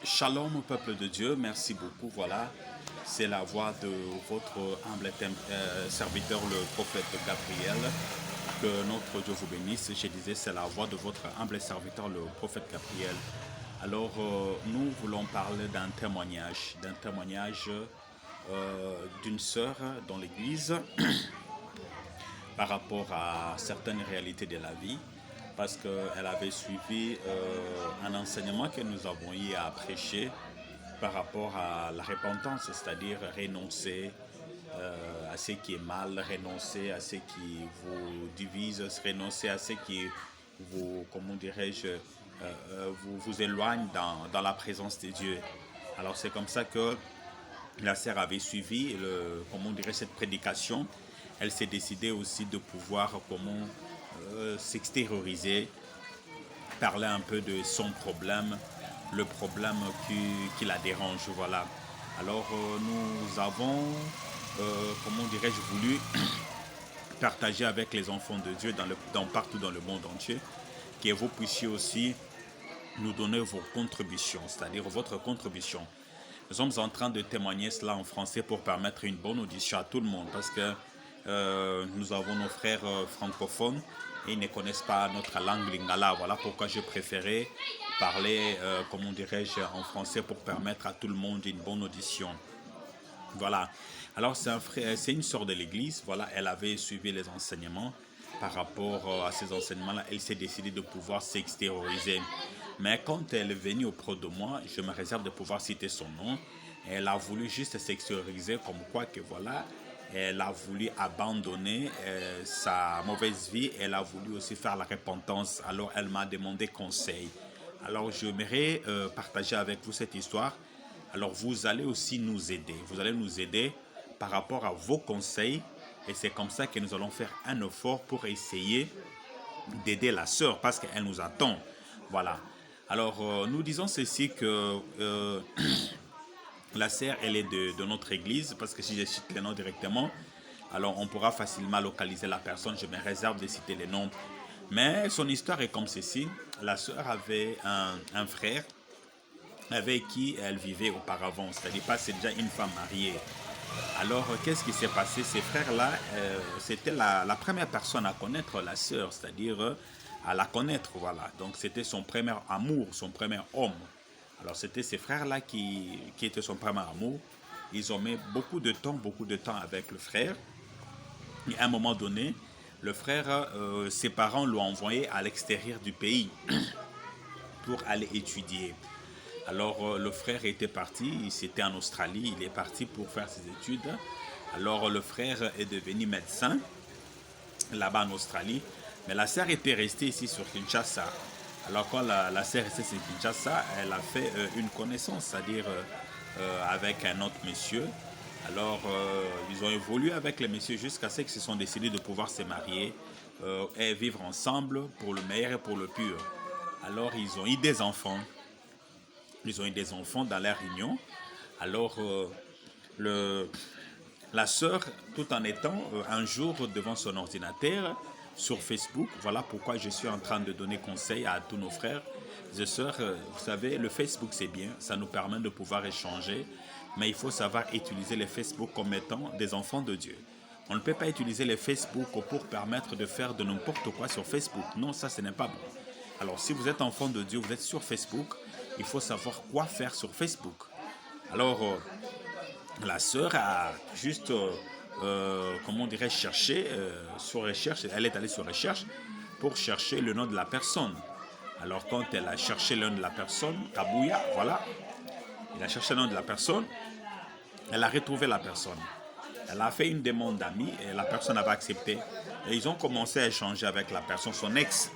Shalom au peuple de Dieu, merci beaucoup. Voilà, c'est la voix de votre humble serviteur, le prophète Gabriel. Que notre Dieu vous bénisse. Je disais, c'est la voix de votre humble serviteur, le prophète Gabriel. Alors, nous voulons parler d'un témoignage d'une sœur dans l'Église par rapport à certaines réalités de la vie, parce qu'elle avait suivi un enseignement que nous avons eu à prêcher par rapport à la repentance, c'est-à-dire renoncer à ce qui est mal, renoncer à ce qui vous divise, renoncer à ce qui vous, comment dirais-je, vous éloigne dans la présence de Dieu. Alors c'est comme ça que la sœur avait suivi comment dirait cette prédication. Elle s'est décidée aussi de pouvoir comment s'extérioriser, parler un peu de son problème, le problème qui la dérange. Voilà. Alors nous avons, comment dirais-je, voulu partager avec les enfants de Dieu partout dans le monde entier, que vous puissiez aussi nous donner vos contributions, c'est-à-dire votre contribution. Nous sommes en train de témoigner cela en français pour permettre une bonne audition à tout le monde, parce que nous avons nos frères francophones et ils ne connaissent pas notre langue lingala. Voilà pourquoi je préférais parler, comment dirais-je, en français pour permettre à tout le monde une bonne audition. Voilà. Alors c'est une sœur de l'église. Voilà, elle avait suivi les enseignements. Par rapport à ces enseignements-là, elle s'est décidée de pouvoir s'extérioriser. Mais quand elle est venue auprès de moi, je me réserve de pouvoir citer son nom. Elle a voulu juste s'extérioriser comme quoi que voilà, elle a voulu abandonner sa mauvaise vie. Elle a voulu aussi faire la repentance. Alors elle m'a demandé conseil. Alors j'aimerais partager avec vous cette histoire. Alors vous allez aussi nous aider. Vous allez nous aider par rapport à vos conseils. Et c'est comme ça que nous allons faire un effort pour essayer d'aider la sœur parce qu'elle nous attend. Voilà. Alors nous disons ceci que la sœur, elle est de notre église, parce que si je cite les noms directement, alors on pourra facilement localiser la personne. Je me réserve de citer les noms. Mais son histoire est comme ceci. La sœur avait un frère avec qui elle vivait auparavant, c'est-à-dire pas c'est déjà une femme mariée. Alors, qu'est-ce qui s'est passé? Ces frères-là, c'était la première personne à connaître la sœur, c'est-à-dire à la connaître, voilà. Donc, c'était son premier amour, son premier homme. Alors, c'était ces frères-là qui étaient son premier amour. Ils ont mis beaucoup de temps avec le frère. Et à un moment donné, le frère, ses parents l'ont envoyé à l'extérieur du pays pour aller étudier. Alors le frère était parti, c'était en Australie, il est parti pour faire ses études. Alors le frère est devenu médecin là-bas en Australie, mais la sœur était restée ici sur Kinshasa. Alors quand la sœur est restée sur Kinshasa, elle a fait une connaissance, c'est-à-dire avec un autre monsieur. Alors ils ont évolué avec les messieurs jusqu'à ce qu'ils se sont décidés de pouvoir se marier et vivre ensemble pour le meilleur et pour le pur. Alors ils ont eu des enfants. Ils ont eu des enfants dans leur union. Alors, la sœur, tout en étant un jour devant son ordinateur, sur Facebook, voilà pourquoi je suis en train de donner conseil à tous nos frères et sœurs. Vous savez, le Facebook, c'est bien, ça nous permet de pouvoir échanger, mais il faut savoir utiliser les Facebook comme étant des enfants de Dieu. On ne peut pas utiliser les Facebook pour permettre de faire de n'importe quoi sur Facebook. Non, ça, ce n'est pas bon. Alors, si vous êtes enfant de Dieu, vous êtes sur Facebook, il faut savoir quoi faire sur Facebook. Alors, la sœur a juste, comment on dirait, cherché sur recherche. Elle est allée sur recherche pour chercher le nom de la personne. Alors, quand elle a cherché le nom de la personne, Kabouya, voilà, elle a cherché le nom de la personne, elle a retrouvé la personne. Elle a fait une demande d'amis et la personne avait accepté. Et ils ont commencé à échanger avec la personne, son ex.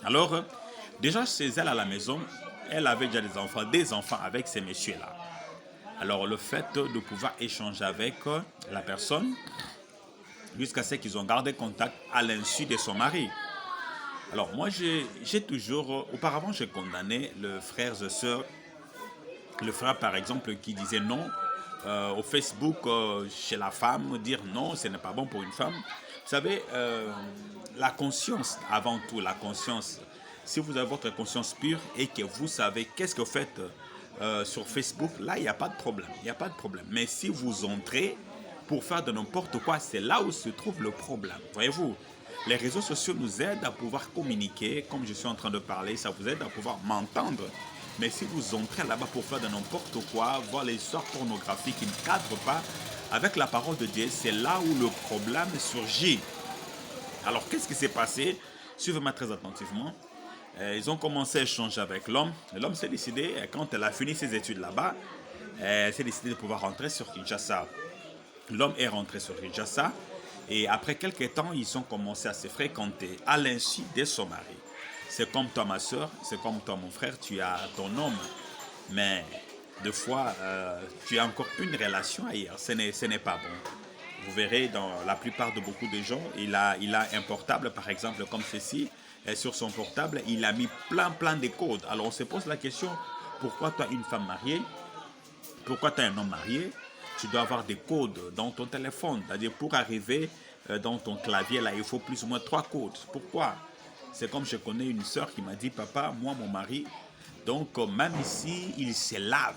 Alors, déjà chez elle à la maison, elle avait déjà des enfants avec ces messieurs-là. Alors, le fait de pouvoir échanger avec la personne, jusqu'à ce qu'ils ont gardé contact à l'insu de son mari. Alors, moi, j'ai toujours, auparavant, j'ai condamné le frère et sœur, le frère, par exemple, qui disait non au Facebook chez la femme, dire non, ce n'est pas bon pour une femme. Vous savez, la conscience, avant tout, la conscience. Si vous avez votre conscience pure et que vous savez qu'est-ce que vous faites sur Facebook, là, il n'y a pas de problème. Il n'y a pas de problème. Mais si vous entrez pour faire de n'importe quoi, c'est là où se trouve le problème. Voyez-vous, les réseaux sociaux nous aident à pouvoir communiquer, comme je suis en train de parler, ça vous aide à pouvoir m'entendre. Mais si vous entrez là-bas pour faire de n'importe quoi, voir les histoires pornographiques qui ne cadrent pas avec la parole de Dieu, c'est là où le problème surgit. Alors, qu'est-ce qui s'est passé? Suivez-moi très attentivement. Ils ont commencé à échanger avec l'homme. L'homme s'est décidé, quand elle a fini ses études là-bas, elle s'est décidé de pouvoir rentrer sur Kinshasa. L'homme est rentré sur Kinshasa et après quelques temps, ils ont commencé à se fréquenter à l'insu de son mari. C'est comme toi, ma soeur, c'est comme toi, mon frère, tu as ton homme. Mais des fois, tu as encore une relation ailleurs. Ce n'est pas bon. Vous verrez, dans la plupart de beaucoup de gens, il a un portable, par exemple, comme ceci. Et sur son portable, il a mis plein de codes. Alors, on se pose la question, pourquoi tu as une femme mariée? Pourquoi tu as un homme marié? Tu dois avoir des codes dans ton téléphone. C'est-à-dire, pour arriver dans ton clavier, là, il faut plus ou moins 3 codes. Pourquoi? C'est comme je connais une soeur qui m'a dit, papa, moi, mon mari, donc même ici, il se lave.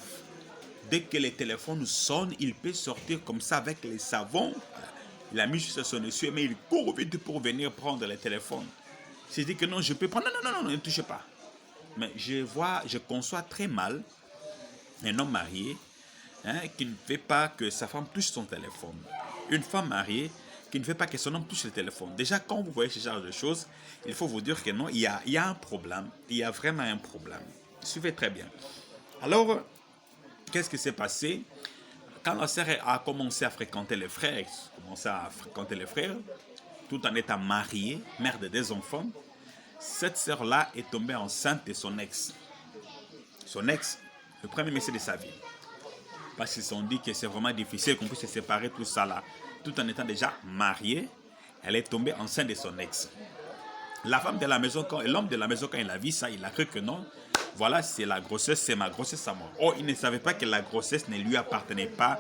Dès que le téléphone sonne, il peut sortir comme ça avec les savons. Il a mis juste son essuie, mais il court vite pour venir prendre le téléphone. Je dis que non, je peux prendre. Non, ne touchez pas. Mais je conçois très mal un homme marié qui ne veut pas que sa femme touche son téléphone. Une femme mariée qui ne veut pas que son homme touche le téléphone. Déjà, quand vous voyez ce genre de choses, il faut vous dire que non, il y a un problème. Il y a vraiment un problème. Suivez très bien. Alors, qu'est-ce qui s'est passé? Quand la sœur a commencé à fréquenter les frères, tout en étant mariée, mère de 2 enfants, cette sœur-là est tombée enceinte de son ex. Son ex, le premier monsieur de sa vie. Parce qu'ils se sont dit que c'est vraiment difficile qu'on puisse se séparer tout ça là. Tout en étant déjà mariée, elle est tombée enceinte de son ex. La femme de la maison, l'homme de la maison, quand il a vu ça, il a cru que non. Voilà, c'est la grossesse, c'est ma grossesse à moi. Oh, il ne savait pas que la grossesse ne lui appartenait pas.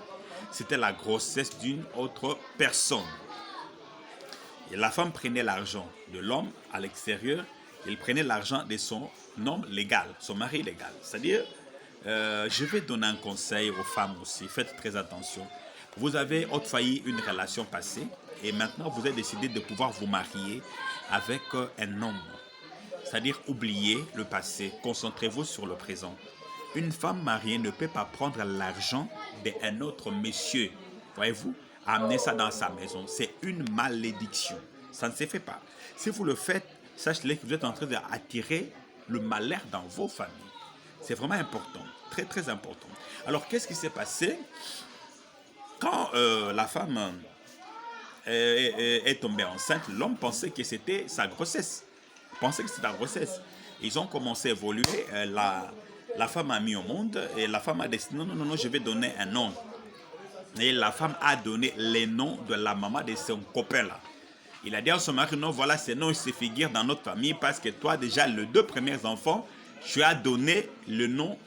C'était la grossesse d'une autre personne. Et la femme prenait l'argent de l'homme à l'extérieur. Elle prenait l'argent de son homme légal, son mari légal. C'est-à-dire, je vais donner un conseil aux femmes aussi. Faites très attention. Vous avez failli une relation passée et maintenant vous avez décidé de pouvoir vous marier avec un homme. C'est-à-dire, oubliez le passé, concentrez-vous sur le présent. Une femme mariée ne peut pas prendre l'argent d'un autre monsieur. Voyez-vous, amener ça dans sa maison, c'est une malédiction. Ça ne se fait pas. Si vous le faites, sachez que vous êtes en train d'attirer le malheur dans vos familles. C'est vraiment important, très très important. Alors, qu'est-ce qui s'est passé? Quand la femme est tombée enceinte, l'homme pensait que c'était sa grossesse. Pensait que c'était la grossesse. Ils ont commencé à évoluer. La femme a mis au monde et la femme a décidé non, je vais donner un nom. Et la femme a donné les noms de la maman de son copain là. Il a dit à son mari, non, voilà, ces noms se figurent dans notre famille parce que toi, déjà, les 2 premiers enfants, tu as donné le nom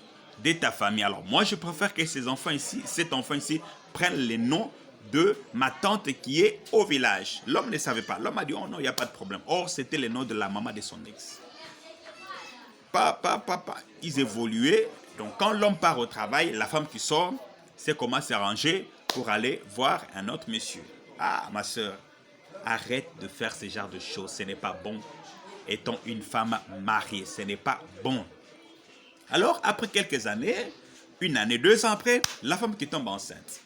de ta famille. Alors, moi, je préfère que cet enfant ici, prenne les noms de ma tante qui est au village. L'homme ne savait pas. L'homme a dit, oh non, il n'y a pas de problème. Or, c'était le nom de la maman de son ex. Papa, ils évoluaient. Donc, quand l'homme part au travail, la femme qui sort, c'est comment s'arranger pour aller voir un autre monsieur. Ah, ma soeur, arrête de faire ce genre de choses. Ce n'est pas bon. Étant une femme mariée, ce n'est pas bon. Alors, après quelques années, 1 année, 2 ans après, la femme qui tombe enceinte.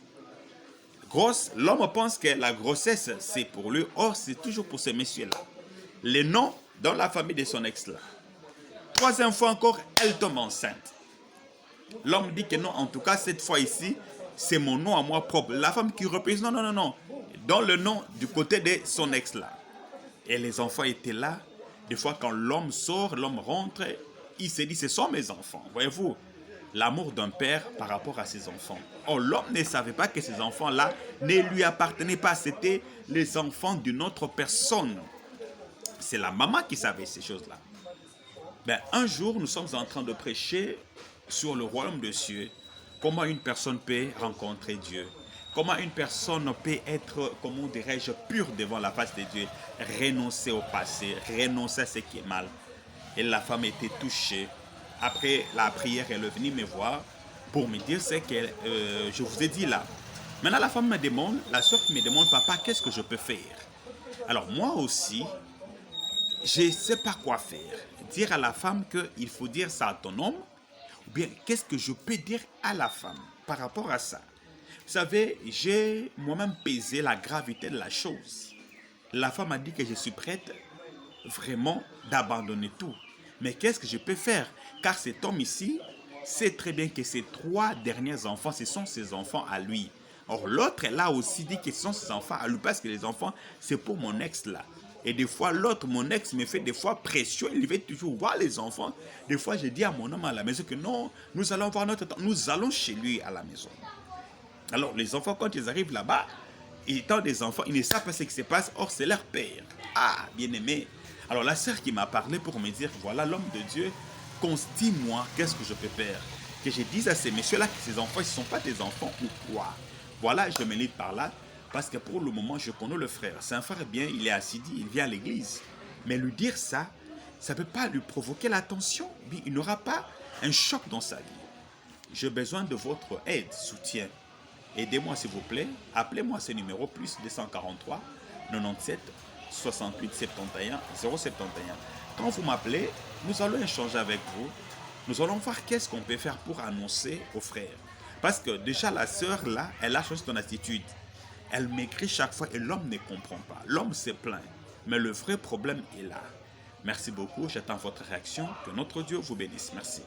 Grosse, l'homme pense que la grossesse, c'est pour lui. Or, c'est toujours pour ce monsieur-là. Les noms dans la famille de son ex-là. 3e fois encore, elle tombe enceinte. L'homme dit que non, en tout cas, cette fois ici, c'est mon nom à moi propre. La femme qui reprise, non. Dans le nom du côté de son ex-là. Et les enfants étaient là. Des fois, quand l'homme sort, l'homme rentre, il se dit, ce sont mes enfants. Voyez-vous, l'amour d'un père par rapport à ses enfants. Or, l'homme ne savait pas que ces enfants-là ne lui appartenaient pas. C'était les enfants d'une autre personne. C'est la maman qui savait ces choses-là. Ben, un jour, nous sommes en train de prêcher sur le royaume de Dieu. Comment une personne peut rencontrer Dieu. Comment une personne peut être, comment dirais-je, pure devant la face de Dieu. Renoncer au passé, renoncer à ce qui est mal. Et la femme était touchée. Après la prière, elle est venue me voir pour me dire ce que je vous ai dit là. Maintenant, la femme me demande, la soeur me demande, papa, qu'est-ce que je peux faire? Alors moi aussi, je ne sais pas quoi faire. Dire à la femme qu'il faut dire ça à ton homme, ou bien qu'est-ce que je peux dire à la femme par rapport à ça? Vous savez, j'ai moi-même pesé la gravité de la chose. La femme a dit que je suis prête vraiment d'abandonner tout. Mais qu'est-ce que je peux faire? Car cet homme ici sait très bien que ses 3 derniers enfants, ce sont ses enfants à lui. Or, l'autre, elle a aussi dit que ce sont ses enfants à lui parce que les enfants, c'est pour mon ex là. Et des fois, l'autre, mon ex, me fait des fois pression. Il veut toujours voir les enfants. Des fois, je dis à mon homme à la maison que non, nous allons voir notre temps. Nous allons chez lui à la maison. Alors, les enfants, quand ils arrivent là-bas, étant des enfants, ils ne savent pas ce qui se passe. Or, c'est leur père. Ah, bien aimé. Alors, la sœur qui m'a parlé pour me dire, voilà, l'homme de Dieu, dis-moi, qu'est-ce que je peux faire? Que je dise à ces messieurs-là que ces enfants, ils ne sont pas des enfants ou quoi? Voilà, je me lis par là, parce que pour le moment, je connais le frère. C'est un frère bien, il est assidus, il vient à l'église. Mais lui dire ça, ça ne peut pas lui provoquer l'attention. Il n'aura pas un choc dans sa vie. J'ai besoin de votre aide, soutien. Aidez-moi s'il vous plaît. Appelez-moi ce numéro plus 243 97 68 71 071. Quand vous m'appelez, nous allons échanger avec vous. Nous allons voir qu'est-ce qu'on peut faire pour annoncer aux frères. Parce que déjà la sœur là, elle a changé son attitude. Elle m'écrit chaque fois et l'homme ne comprend pas. L'homme se plaint. Mais le vrai problème est là. Merci beaucoup. J'attends votre réaction. Que notre Dieu vous bénisse. Merci.